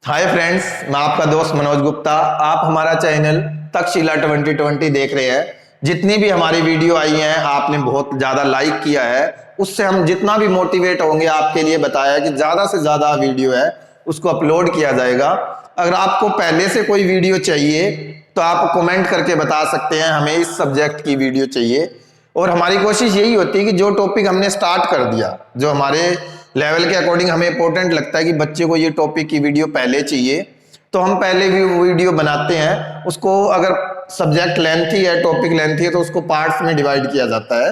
Hi friends, मैं आपका दोस्त मनोज गुप्ता। आप हमारा चैनल तक्षशिला 2020 देख रहे हैं। जितनी भी हमारी वीडियो आई हैं आपने बहुत ज़्यादा लाइक किया है। उससे हम जितना भी मोटिवेट होंगे आपके लिए बताया कि ज़्यादा से ज़्यादा वीडियो है उसको अपलोड किया जाएगा। अगर आपको पहले से कोई वीडियो चाहिए तो आप कमेंट करके बता सकते हैं हमें इस सब्जेक्ट की वीडियो चाहिए। और हमारी कोशिश यही होती है कि जो टॉपिक हमने स्टार्ट कर दिया, जो हमारे लेवल के अकॉर्डिंग हमें इंपॉर्टेंट लगता है कि बच्चे को ये टॉपिक की वीडियो पहले चाहिए, तो हम पहले भी वीडियो बनाते हैं। उसको अगर सब्जेक्ट लेंथी है, टॉपिक लेंथी है, तो उसको पार्ट्स में डिवाइड किया जाता है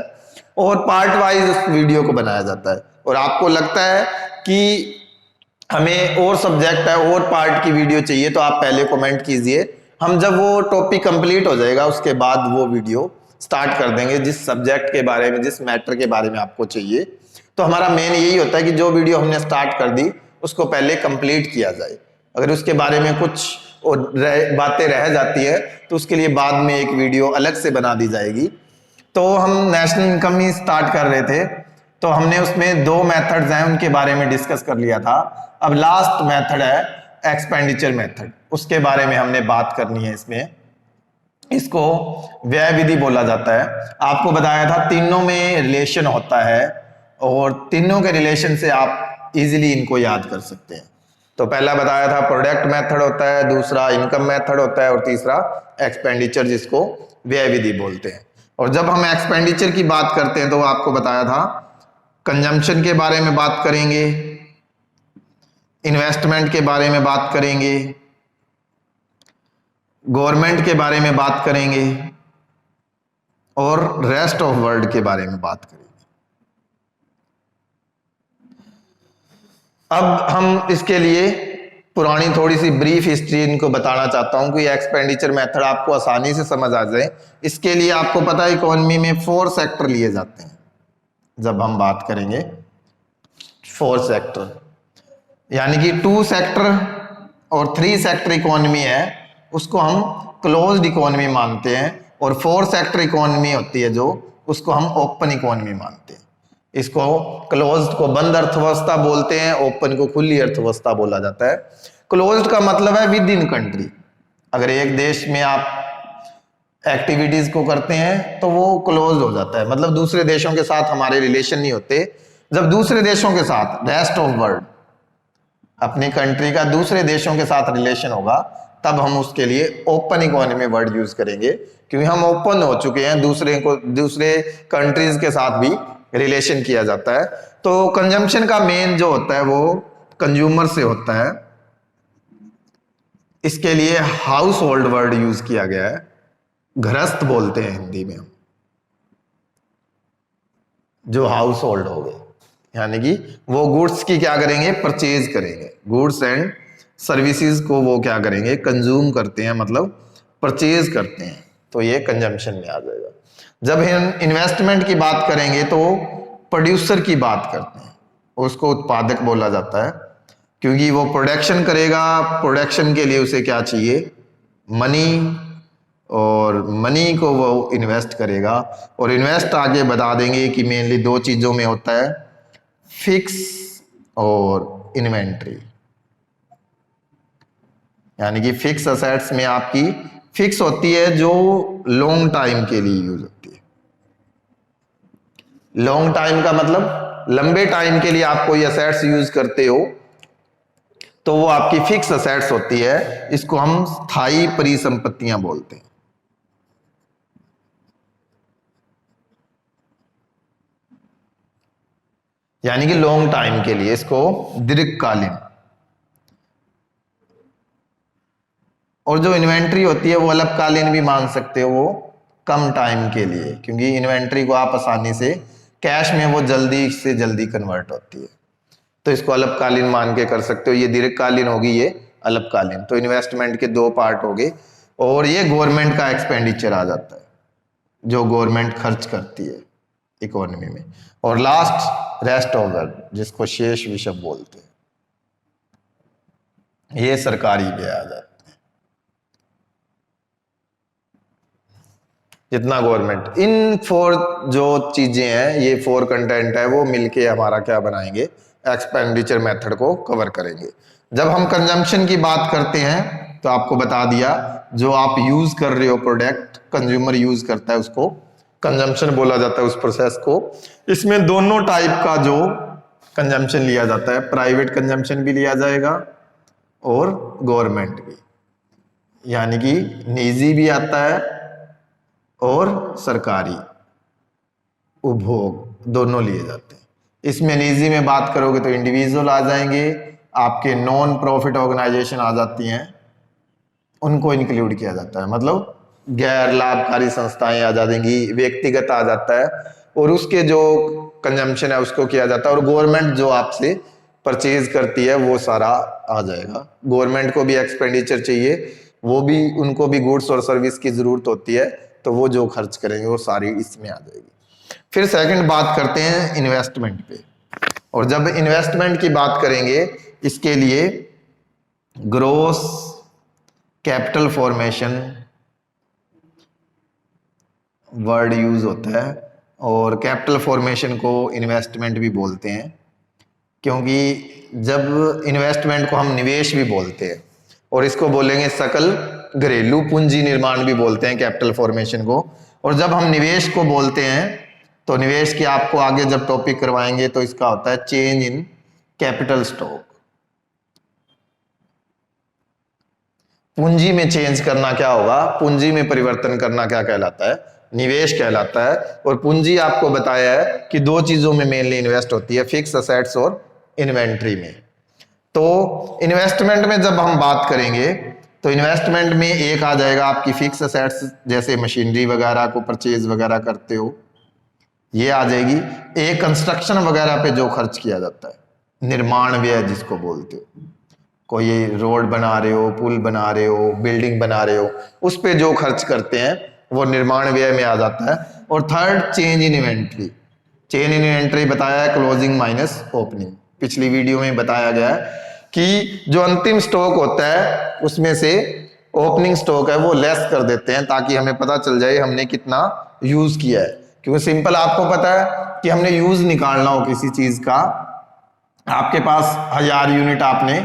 और पार्ट वाइज उस वीडियो को बनाया जाता है। और आपको लगता है कि हमें और सब्जेक्ट है और पार्ट की वीडियो चाहिए तो आप पहले कमेंट कीजिए। हम जब वो टॉपिक कंप्लीट हो जाएगा उसके बाद वो वीडियो स्टार्ट कर देंगे जिस सब्जेक्ट के बारे में, जिस मैटर के बारे में आपको चाहिए। तो हमारा मेन यही होता है कि जो वीडियो हमने स्टार्ट कर दी उसको पहले कंप्लीट किया जाए। अगर उसके बारे में कुछ बातें रह जाती है तो उसके लिए बाद में एक वीडियो अलग से बना दी जाएगी। तो हम नेशनल इनकम ही स्टार्ट कर रहे थे, तो हमने उसमें दो मेथड्स हैं उनके बारे में डिस्कस कर लिया था। अब लास्ट मेथड है एक्सपेंडिचर मेथड, उसके बारे में हमने बात करनी है। इसमें इसको व्यय विधि बोला जाता है। आपको बताया था तीनों में रिलेशन होता है और तीनों के रिलेशन से आप इजीली इनको याद कर सकते हैं। तो पहला बताया था प्रोडक्ट मेथड होता है, दूसरा इनकम मेथड होता है और तीसरा एक्सपेंडिचर, जिसको व्यय विधि बोलते हैं। और जब हम एक्सपेंडिचर की बात करते हैं तो आपको बताया था कंजम्पशन के बारे में बात करेंगे, इन्वेस्टमेंट के बारे में बात करेंगे, गवर्नमेंट के बारे में बात करेंगे और रेस्ट ऑफ वर्ल्ड के बारे में बात करेंगे। अब हम इसके लिए पुरानी थोड़ी सी ब्रीफ हिस्ट्री इनको बताना चाहता हूं कि एक्सपेंडिचर मेथड आपको आसानी से समझ आ जाए। इसके लिए आपको पता है इकोनॉमी में 4 सेक्टर लिए जाते हैं। जब हम बात करेंगे 4 सेक्टर, यानी कि 2 सेक्टर और 3 सेक्टर इकोनॉमी है उसको हम क्लोज्ड इकोनॉमी मानते हैं, और 4 सेक्टर इकोनॉमी होती है जो उसको हम ओपन इकोनॉमी मानते हैं। इसको क्लोज्ड को बंद अर्थव्यवस्था बोलते हैं, ओपन को खुली अर्थव्यवस्था बोला जाता है। क्लोज्ड का मतलब है विद इन कंट्री। अगर एक देश में आप एक्टिविटीज को करते हैं तो वो क्लोज हो जाता है, मतलब दूसरे देशों के साथ हमारे रिलेशन नहीं होते। जब दूसरे देशों के साथ, रेस्ट ऑफ वर्ल्ड, अपनी कंट्री का दूसरे देशों के साथ रिलेशन होगा, तब हम उसके लिए ओपन इकोनॉमी वर्ड यूज करेंगे, क्योंकि हम ओपन हो चुके हैं, दूसरे कंट्रीज के साथ भी रिलेशन किया जाता है। तो कंजम्पशन का मेन जो होता है वो कंज्यूमर से होता है। इसके लिए हाउस होल्ड वर्ड यूज किया गया है, गृहस्थ बोलते हैं हिंदी में हम, जो हाउस होल्ड हो गए, यानी कि वो गुड्स की क्या करेंगे, परचेज करेंगे। गुड्स एंड सर्विसेज को वो क्या करेंगे, कंज्यूम करते हैं, मतलब परचेज करते हैं। तो ये कंजम्पशन में आ जाएगा। जब हम इन्वेस्टमेंट की बात करेंगे तो प्रोड्यूसर की बात करते हैं, उसको उत्पादक बोला जाता है, क्योंकि वो प्रोडक्शन करेगा। प्रोडक्शन के लिए उसे क्या चाहिए, मनी, और मनी को वो इन्वेस्ट करेगा। और इन्वेस्ट आगे बता देंगे कि मेनली 2 चीजों में होता है, फिक्स और इन्वेंट्री। यानी कि फिक्स असेट्स में आपकी फिक्स होती है जो लॉन्ग टाइम के लिए यूज होती है। लॉन्ग टाइम का मतलब लंबे टाइम के लिए आप कोई असेट्स यूज करते हो तो वो आपकी फिक्स असेट्स होती है। इसको हम स्थायी परिसंपत्तियां बोलते हैं। यानी कि लॉन्ग टाइम के लिए, इसको दीर्घकालीन। और जो इन्वेंट्री होती है वो अल्पकालीन भी मान सकते हो, वो कम टाइम के लिए, क्योंकि इन्वेंट्री को आप आसानी से कैश में वो जल्दी से जल्दी कन्वर्ट होती है, तो इसको अल्पकालीन मान के कर सकते हो। ये दीर्घकालीन होगी, ये अल्पकालीन। तो इन्वेस्टमेंट के 2 पार्ट हो गए। और ये गवर्नमेंट का एक्सपेंडिचर आ जाता है, जो गवर्नमेंट खर्च करती है इकोनॉमी में। और लास्ट रेस्ट ऑफ वर्ल्ड, जिसको शेष विषय बोलते हैं, ये सरकारी व्यय आ जाता है। जितना गवर्नमेंट, इन 4 जो चीजें हैं, ये 4 कंटेंट है, वो मिलके हमारा क्या बनाएंगे, एक्सपेंडिचर मेथड को कवर करेंगे। जब हम कंजम्पशन की बात करते हैं तो आपको बता दिया, जो आप यूज कर रहे हो प्रोडक्ट, कंज्यूमर यूज करता है, उसको कंजम्पशन बोला जाता है उस प्रोसेस को। इसमें दोनों टाइप का जो कंजम्पशन लिया जाता है, प्राइवेट कंजम्पशन भी लिया जाएगा और गवर्नमेंट भी, यानी कि निजी भी आता है और सरकारी उपभोग, दोनों लिए जाते हैं। इसमें निजी में बात करोगे तो इंडिविजुअल आ जाएंगे, आपके नॉन प्रॉफिट ऑर्गेनाइजेशन आ जाती हैं, उनको इंक्लूड किया जाता है, मतलब गैर लाभकारी संस्थाएं आ जाएंगी, व्यक्तिगत आ जाता है, और उसके जो कंजम्पशन है उसको किया जाता है। और गवर्नमेंट जो आपसे परचेज करती है वो सारा आ जाएगा। गवर्नमेंट को भी एक्सपेंडिचर चाहिए, वो भी, उनको भी गुड्स और सर्विस की जरूरत होती है, तो वो जो खर्च करेंगे वो सारी इसमें आ जाएगी। फिर सेकंड बात करते हैं इन्वेस्टमेंट पे, और जब इन्वेस्टमेंट की बात करेंगे इसके लिए gross capital formation word use होता है, और कैपिटल फॉर्मेशन को इन्वेस्टमेंट भी बोलते हैं, क्योंकि जब इन्वेस्टमेंट को हम निवेश भी बोलते हैं, और इसको बोलेंगे सकल घरेलू पूंजी निर्माण भी बोलते हैं कैपिटल फॉर्मेशन को। और जब हम निवेश को बोलते हैं तो निवेश के आपको आगे जब टॉपिक करवाएंगे तो इसका होता है चेंज इन कैपिटल स्टॉक। पूंजी में चेंज करना क्या होगा, पूंजी में परिवर्तन करना क्या कहलाता है, निवेश कहलाता है। और पूंजी आपको बताया है कि दो चीजों में मेनली इन्वेस्ट होती है, फिक्स असेट्स और इन्वेंट्री में। तो इन्वेस्टमेंट में जब हम बात करेंगे तो इन्वेस्टमेंट में एक आ जाएगा आपकी फिक्स असेट्स, जैसे मशीनरी वगैरह को परचेज वगैरह करते हो, ये आ जाएगी। एक कंस्ट्रक्शन वगैरह पे जो खर्च किया जाता है, निर्माण व्यय जिसको बोलते हो, कोई रोड बना रहे हो, पुल बना रहे हो, बिल्डिंग बना रहे हो, उस पे जो खर्च करते हैं वो निर्माण व्यय में आ जाता है। और third change in inventory, change in inventory बताया है क्लोजिंग माइनस ओपनिंग, पिछली वीडियो में बताया गया है कि जो अंतिम स्टॉक होता है उसमें से ओपनिंग स्टॉक है वो लेस कर देते हैं, ताकि हमें पता चल जाए हमने कितना यूज किया है। क्योंकि सिंपल आपको पता है कि हमने यूज निकालना हो किसी चीज का, आपके पास 1000 यूनिट आपने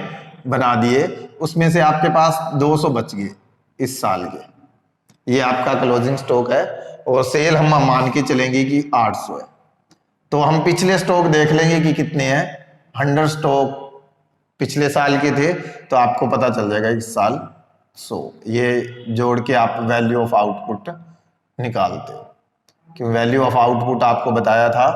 बना दिए, उसमें से आपके पास 200 बच गए इस साल के, ये आपका क्लोजिंग स्टॉक है। और सेल हम मान के चलेंगे कि 800 है, तो हम पिछले स्टॉक देख लेंगे कि कितने हैं, 100 स्टॉक पिछले साल के थे, तो आपको पता चल जाएगा इस साल 100, ये जोड़ के आप वैल्यू ऑफ आउटपुट निकालते हो। क्योंकि वैल्यू ऑफ आउटपुट आपको बताया था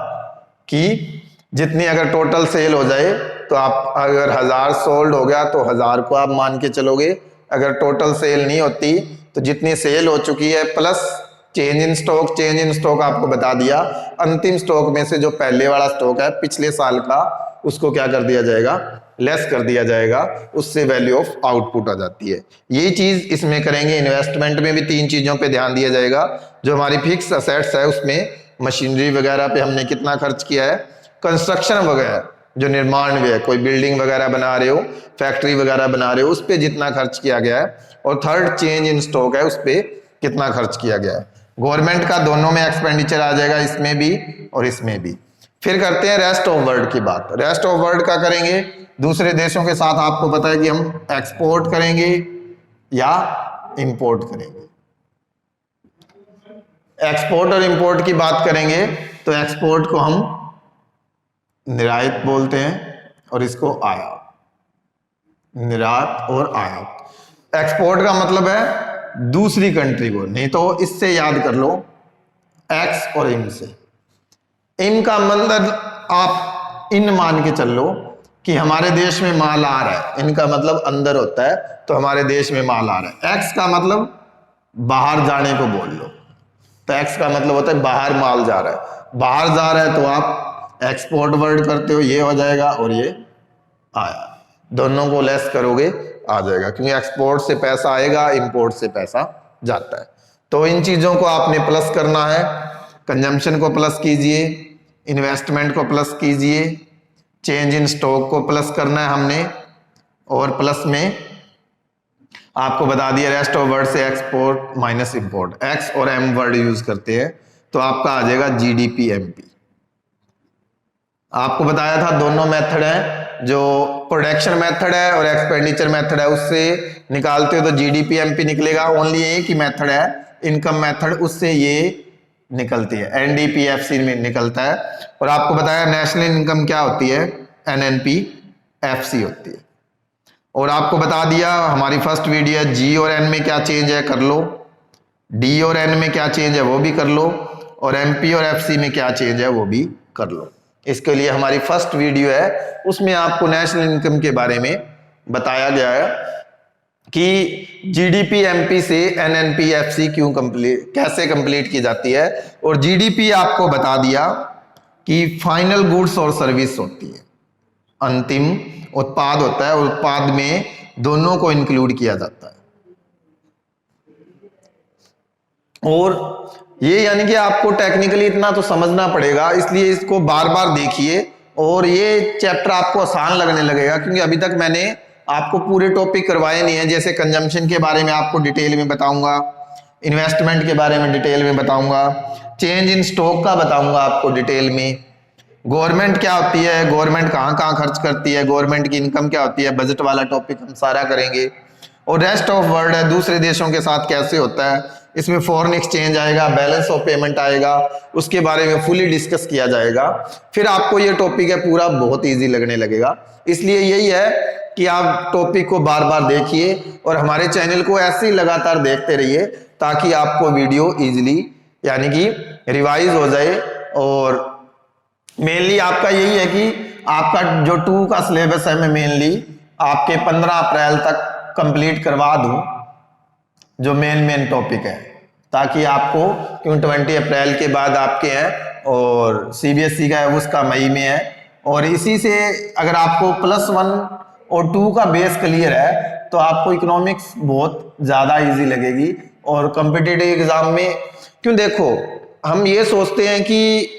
कि जितनी अगर टोटल सेल हो जाए तो आप अगर 1000 सोल्ड हो गया तो 1000 को आप मान के चलोगे, अगर टोटल सेल नहीं होती तो जितनी सेल हो चुकी है plus change in stock, change in stock आपको बता दिया, अंतिम स्टॉक में से जो पहले वाला स्टॉक है पिछले साल का, उसको क्या कर दिया जाएगा, लेस कर दिया जाएगा, उससे वैल्यू ऑफ आउटपुट आ जाती है। यही चीज इसमें करेंगे। इन्वेस्टमेंट में भी 3 चीजों पे ध्यान दिया जाएगा, जो हमारी फिक्स असेट्स है उसमें मशीनरी वगैरह पे हमने कितना खर्च किया है, कंस्ट्रक्शन वगैरह जो निर्माण व्यय, कोई बिल्डिंग वगैरह बना रहे हो, फैक्ट्री वगैरह बना रहे हो, उस पर जितना खर्च किया गया है, और थर्ड चेंज इन स्टॉक है उस पर कितना खर्च किया गया है। गवर्नमेंट का दोनों में एक्सपेंडिचर आ जाएगा, इसमें भी और इसमें भी। फिर करते हैं रेस्ट ऑफ वर्ल्ड की बात। रेस्ट ऑफ वर्ल्ड का करेंगे, दूसरे देशों के साथ आपको पता है कि हम एक्सपोर्ट करेंगे या इंपोर्ट करेंगे। एक्सपोर्ट और इंपोर्ट की बात करेंगे तो एक्सपोर्ट को हम निर्यात बोलते हैं और इसको आयात, निर्यात और आयात। एक्सपोर्ट का मतलब है दूसरी कंट्री को, नहीं तो इससे याद कर लो एक्स और इन से। इन का मतलब आप इन मान के चल लो कि हमारे देश में माल आ रहा है, इनका मतलब अंदर होता है, तो हमारे देश में माल आ रहा है। एक्स का मतलब बाहर जाने को बोल लो, तो एक्स का मतलब होता है बाहर माल जा रहा है, बाहर जा रहा है तो आप एक्सपोर्ट वर्ड करते हो, ये हो जाएगा, और ये आया, दोनों को लेस करोगे आ जाएगा, क्योंकि एक्सपोर्ट से पैसा आएगा, इंपोर्ट से पैसा जाता है। तो इन चीजों को आपने प्लस करना है, कंजम्पशन को प्लस कीजिए, इन्वेस्टमेंट को प्लस कीजिए, चेंज इन स्टॉक को प्लस करना है हमने, और प्लस में आपको बता दिया रेस्ट ऑफ वर्ड से एक्सपोर्ट माइनस इंपोर्ट, एक्स और एम वर्ड यूज करते हैं, तो आपका आ जाएगा जीडीपी एमपी। आपको बताया था दोनों मेथड है, जो प्रोडक्शन मेथड है और एक्सपेंडिचर मेथड है, उससे निकालते हो तो जीडीपी एमपी निकलेगा। ओनली एक ही मेथड है इनकम मेथड, उससे ये निकलती है, एनडीपीएफसी में निकलता है। और आपको बताया नेशनल इनकम क्या होती है, एनएनपीएफसी होती है। और आपको बता दिया हमारी फर्स्ट वीडियो है, जी और एन में क्या चेंज है कर लो, डी और एन में क्या चेंज है वो भी कर लो, और एमपी और एफसी में क्या चेंज है वो भी कर लो। इसके लिए हमारी फर्स्ट वीडियो है, उसमें आपको नेशनल इनकम के बारे में बताया गया है कि जीडीपी एमपी से एनएनपीएफसी क्यों कंप्लीट, कैसे कंप्लीट की जाती है। और जीडीपी आपको बता दिया कि फाइनल गुड्स और सर्विस होती है, अंतिम उत्पाद होता है, और उत्पाद में दोनों को इंक्लूड किया जाता है। और ये यानी कि आपको टेक्निकली इतना तो समझना पड़ेगा, इसलिए इसको बार बार देखिए और ये चैप्टर आपको आसान लगने लगेगा, क्योंकि अभी तक मैंने आपको पूरे टॉपिक करवाए नहीं है। जैसे कंजम्पशन के बारे में आपको डिटेल में बताऊंगा, इन्वेस्टमेंट के बारे में डिटेल में बताऊंगा, चेंज इन स्टॉक का बताऊंगा आपको डिटेल में, गवर्नमेंट क्या होती है, गवर्नमेंट कहाँ कहाँ खर्च करती है, गवर्नमेंट की इनकम क्या होती है, बजट वाला टॉपिक हम सारा करेंगे। और रेस्ट ऑफ वर्ल्ड है, दूसरे देशों के साथ कैसे होता है, इसमें फॉरेन एक्सचेंज आएगा, बैलेंस ऑफ पेमेंट आएगा, उसके बारे में फुली डिस्कस किया जाएगा। फिर आपको ये टॉपिक है पूरा बहुत इजी लगने लगेगा। इसलिए यही है कि आप टॉपिक को बार बार देखिए और हमारे चैनल को ऐसे ही लगातार देखते रहिए, ताकि आपको वीडियो इजीली यानी कि रिवाइज हो जाए। और मेनली आपका यही है कि आपका जो 2 का सिलेबस है, मैं मेनली आपके 15 अप्रैल तक कंप्लीट करवा दूं, जो मेन टॉपिक है, ताकि आपको, क्यों 20 अप्रैल के बाद आपके हैं और सीबीएसई का है उसका मई में है। और इसी से अगर आपको +1 और 2 का बेस क्लियर है तो आपको इकोनॉमिक्स बहुत ज़्यादा इजी लगेगी। और कॉम्पिटिटिव एग्जाम में, क्यों देखो हम ये सोचते हैं कि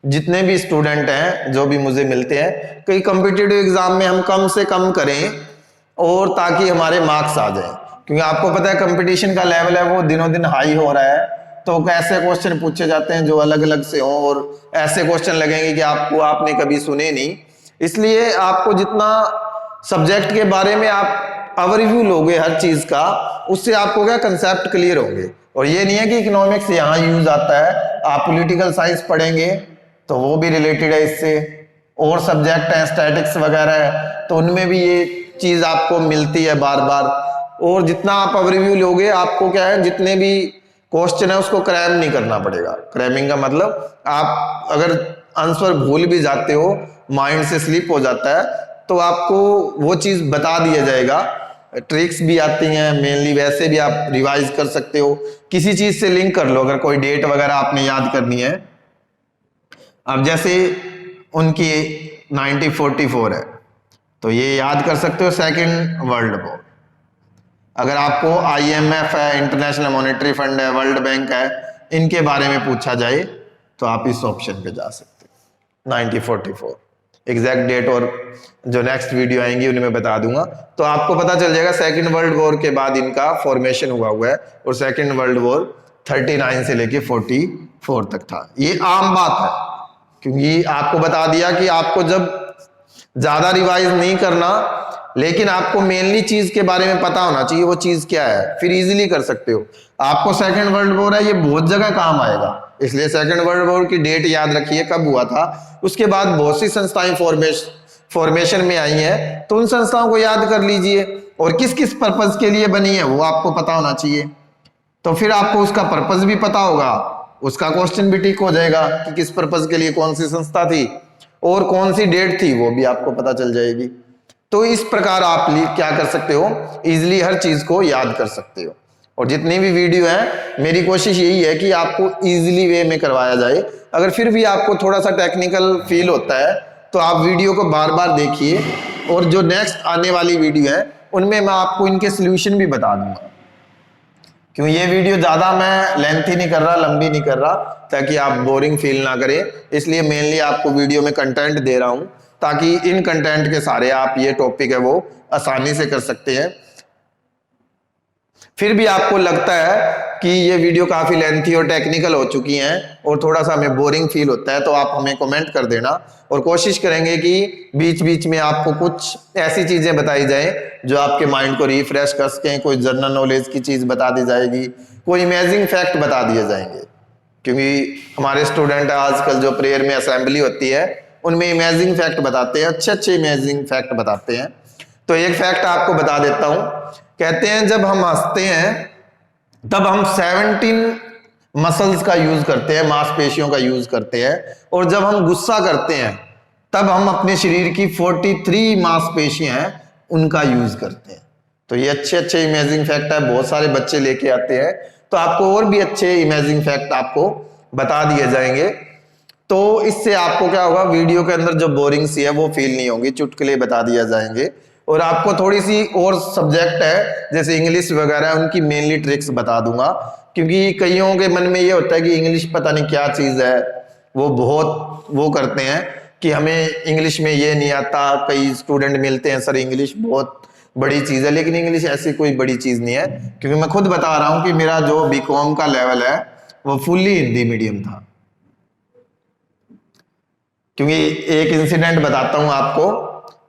जितने भी स्टूडेंट हैं जो भी मुझे मिलते हैं, कई कॉम्पिटिटिव एग्जाम में हम कम से कम करें और ताकि हमारे मार्क्स आ जाए, क्योंकि आपको पता है कंपटीशन का लेवल है वो दिनों दिन हाई हो रहा है। तो ऐसे क्वेश्चन पूछे जाते हैं जो अलग अलग से हों, और ऐसे क्वेश्चन लगेंगे कि आपने कभी सुने नहीं। इसलिए आपको जितना सब्जेक्ट के बारे में आप ओवरव्यू लोगे हर चीज का, उससे आपको क्या कंसेप्ट क्लियर होंगे। और ये नहीं है कि इकोनॉमिक्स यहाँ यूज आता है, आप पॉलिटिकल साइंस पढ़ेंगे तो वो भी रिलेटेड है इससे, और सब्जेक्ट है स्टैटिक्स वगैरह है तो उनमें भी ये चीज आपको मिलती है बार बार। और जितना आप ओवरव्यू लोगे, आपको क्या है, जितने भी क्वेश्चन है उसको क्रैम नहीं करना पड़ेगा। क्रैमिंग का मतलब आप अगर आंसर भूल भी जाते हो, माइंड से स्लिप हो जाता है, तो आपको वो चीज बता दिया जाएगा। ट्रिक्स भी आती हैं मेनली, वैसे भी आप रिवाइज कर सकते हो, किसी चीज से लिंक कर लो। अगर कोई डेट वगैरह आपने याद करनी है, अब जैसे उनकी 1944 है तो ये याद कर सकते हो, सेकेंड वर्ल्ड वॉर। अगर आपको आईएमएफ है, इंटरनेशनल मॉनेटरी फंड है, वर्ल्ड बैंक है, इनके बारे में पूछा जाए तो आप इस ऑप्शन पे जा सकते हो, 1944 एग्जैक्ट डेट। और जो नेक्स्ट वीडियो आएंगी उनमें बता दूंगा, तो आपको पता चल जाएगा सेकेंड वर्ल्ड वॉर के बाद इनका फॉर्मेशन हुआ है। और सेकेंड वर्ल्ड वॉर 39 से लेके 44 तक था। ये आम बात है, क्योंकि आपको बता दिया कि आपको जब ज्यादा रिवाइज नहीं करना, लेकिन आपको मेनली चीज के बारे में पता होना चाहिए, वो चीज क्या है, फिर इजीली कर सकते हो। आपको सेकंड वर्ल्ड वॉर है, ये बहुत जगह काम आएगा, इसलिए सेकंड वर्ल्ड वॉर की डेट याद रखिए कब हुआ था। उसके बाद बहुत सी संस्थाएं फॉर्मेशन में आई हैं, तो उन संस्थाओं को याद कर लीजिए, और किस किस पर्पज के लिए बनी है वो आपको पता होना चाहिए। तो फिर आपको उसका पर्पज भी पता होगा, उसका क्वेश्चन भी ठीक हो जाएगा कि किस पर्पज के लिए कौन सी संस्था थी और कौन सी डेट थी, वो भी आपको पता चल जाएगी। तो इस प्रकार आप क्या कर सकते हो, इजिली हर चीज को याद कर सकते हो। और जितनी भी वीडियो है, मेरी कोशिश यही है कि आपको इजिली वे में करवाया जाए। अगर फिर भी आपको थोड़ा सा टेक्निकल फील होता है तो आप वीडियो को बार बार देखिए, और जो नेक्स्ट आने वाली वीडियो है उनमें मैं आपको इनके सोल्यूशन भी बता दूंगा। क्यों ये वीडियो ज्यादा मैं लेंथी नहीं कर रहा, लंबी नहीं कर रहा, ताकि आप बोरिंग फील ना करें, इसलिए मेनली आपको वीडियो में कंटेंट दे रहा हूं, ताकि इन कंटेंट के सारे आप ये टॉपिक है वो आसानी से कर सकते हैं। फिर भी आपको लगता है कि ये वीडियो काफी लेंथी और टेक्निकल हो चुकी हैं और थोड़ा सा हमें बोरिंग फील होता है, तो आप हमें कमेंट कर देना और कोशिश करेंगे कि बीच बीच में आपको कुछ ऐसी चीजें बताई जाए जो आपके माइंड को रिफ्रेश कर सकें। कोई जनरल नॉलेज की चीज बता दी जाएगी, कोई इमेजिंग फैक्ट बता दिए जाएंगे, क्योंकि हमारे स्टूडेंट आजकल जो प्रेयर में असेंबली होती है उनमें इमेजिंग फैक्ट बताते हैं, अच्छे अच्छे इमेजिंग फैक्ट बताते हैं। तो एक फैक्ट आपको बता देता हूं। कहते हैं जब हम हंसते हैं तब हम 17 मसल्स का यूज करते हैं, मांसपेशियों का यूज करते हैं, और जब हम गुस्सा करते हैं तब हम अपने शरीर की 43 मांसपेशियां हैं उनका यूज करते हैं। तो ये अच्छे अच्छे इमेजिंग फैक्ट है, बहुत सारे बच्चे लेके आते हैं, तो आपको और भी अच्छे इमेजिंग फैक्ट आपको बता दिए जाएंगे। तो इससे आपको क्या होगा, वीडियो के अंदर जो बोरिंग सी है वो फील नहीं होगी, चुटकुले बता दिया जाएंगे। और आपको थोड़ी सी और सब्जेक्ट है जैसे इंग्लिश वगैरह, उनकी मेनली ट्रिक्स बता दूंगा, क्योंकि कईयों के मन में ये होता है कि इंग्लिश पता नहीं क्या चीज है, वो बहुत वो करते हैं कि हमें इंग्लिश में ये नहीं आता। कई स्टूडेंट मिलते हैं, सर इंग्लिश बहुत बड़ी चीज है, लेकिन इंग्लिश ऐसी कोई बड़ी चीज नहीं है, क्योंकि मैं खुद बता रहा हूं कि मेरा जो बीकॉम का लेवल है वो फुल्ली हिंदी मीडियम था। क्योंकि एक इंसिडेंट बताता हूं आपको,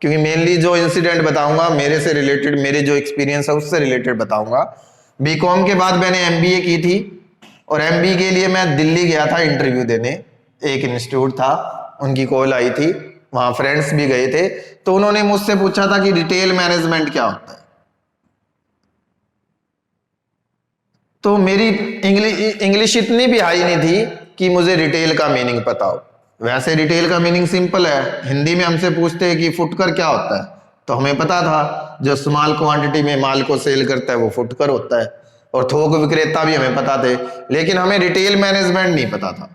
क्योंकि मेनली जो इंसिडेंट बताऊंगा मेरे से रिलेटेड, मेरे जो एक्सपीरियंस है उससे रिलेटेड बताऊंगा। बीकॉम के बाद मैंने एमबीए की थी, और एमबीए के लिए मैं दिल्ली गया था इंटरव्यू देने। एक इंस्टीट्यूट था, उनकी कॉल आई थी, वहां फ्रेंड्स भी गए थे, तो उन्होंने मुझसे पूछा था कि रिटेल मैनेजमेंट क्या होता है। तो मेरी इंग्लिश इतनी भी हाई नहीं थी कि मुझे रिटेल का मीनिंग पता हो। वैसे रिटेल का मीनिंग सिंपल है, हिंदी में हमसे पूछते हैं कि फुटकर क्या होता है, तो हमें पता था जो स्मॉल क्वांटिटी में माल को सेल करता है वो फुटकर होता है, और थोक विक्रेता भी हमें पता थे, लेकिन हमें रिटेल मैनेजमेंट नहीं पता था।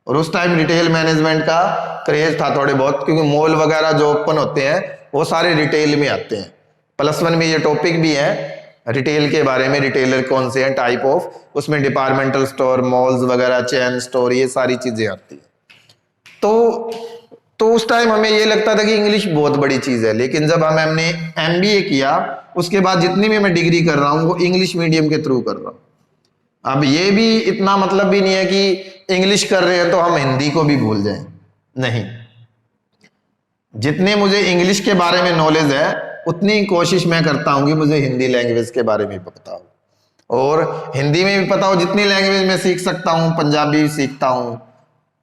और उस टाइम रिटेल मैनेजमेंट का क्रेज था थोड़े बहुत, क्योंकि मॉल वगैरह जो ओपन होते हैं वो सारे रिटेल में आते हैं। +1 में ये टॉपिक भी है रिटेल के बारे में, रिटेलर कौन से हैं, टाइप ऑफ, उसमें डिपार्टमेंटल स्टोर, मॉल्स वगैरह, चेन स्टोर, ये सारी चीजें आती है। तो उस टाइम हमें ये लगता था कि इंग्लिश बहुत बड़ी चीज है, लेकिन जब हमने एमबीए किया उसके बाद जितनी भी मैं डिग्री कर रहा हूं वो इंग्लिश मीडियम के थ्रू कर रहा हूं। अब ये भी इतना मतलब भी नहीं है कि इंग्लिश कर रहे हैं तो हम हिंदी को भी भूल जाएं, नहीं। जितने मुझे इंग्लिश के बारे में नॉलेज है उतनी कोशिश मैं करता हूं कि मुझे हिंदी लैंग्वेज के बारे में पता हो, और हिंदी में भी पता हो। जितनी लैंग्वेज मैं सीख सकता हूं, पंजाबी सीखता हूं,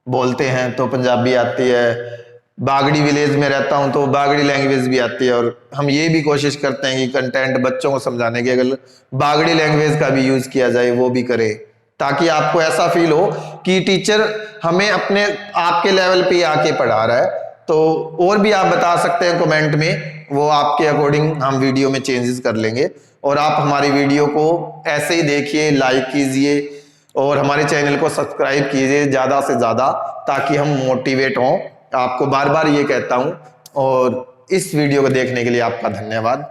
बोलते हैं तो पंजाबी आती है, बागड़ी विलेज में रहता हूं तो बागड़ी लैंग्वेज भी आती है, और हम ये भी कोशिश करते हैं कि कंटेंट बच्चों को समझाने के अगर बागड़ी लैंग्वेज का भी यूज किया जाए वो भी करें, ताकि आपको ऐसा फील हो कि टीचर हमें अपने आपके लेवल पे आके पढ़ा रहा है। तो और भी आप बता सकते हैं कमेंट में, वो आपके अकॉर्डिंग हम वीडियो में चेंजेस कर लेंगे। और आप हमारी वीडियो को ऐसे ही देखिए, लाइक कीजिए और हमारे चैनल को सब्सक्राइब कीजिए ज़्यादा से ज़्यादा, ताकि हम मोटिवेट हों। आपको बार बार ये कहता हूं, और इस वीडियो को देखने के लिए आपका धन्यवाद।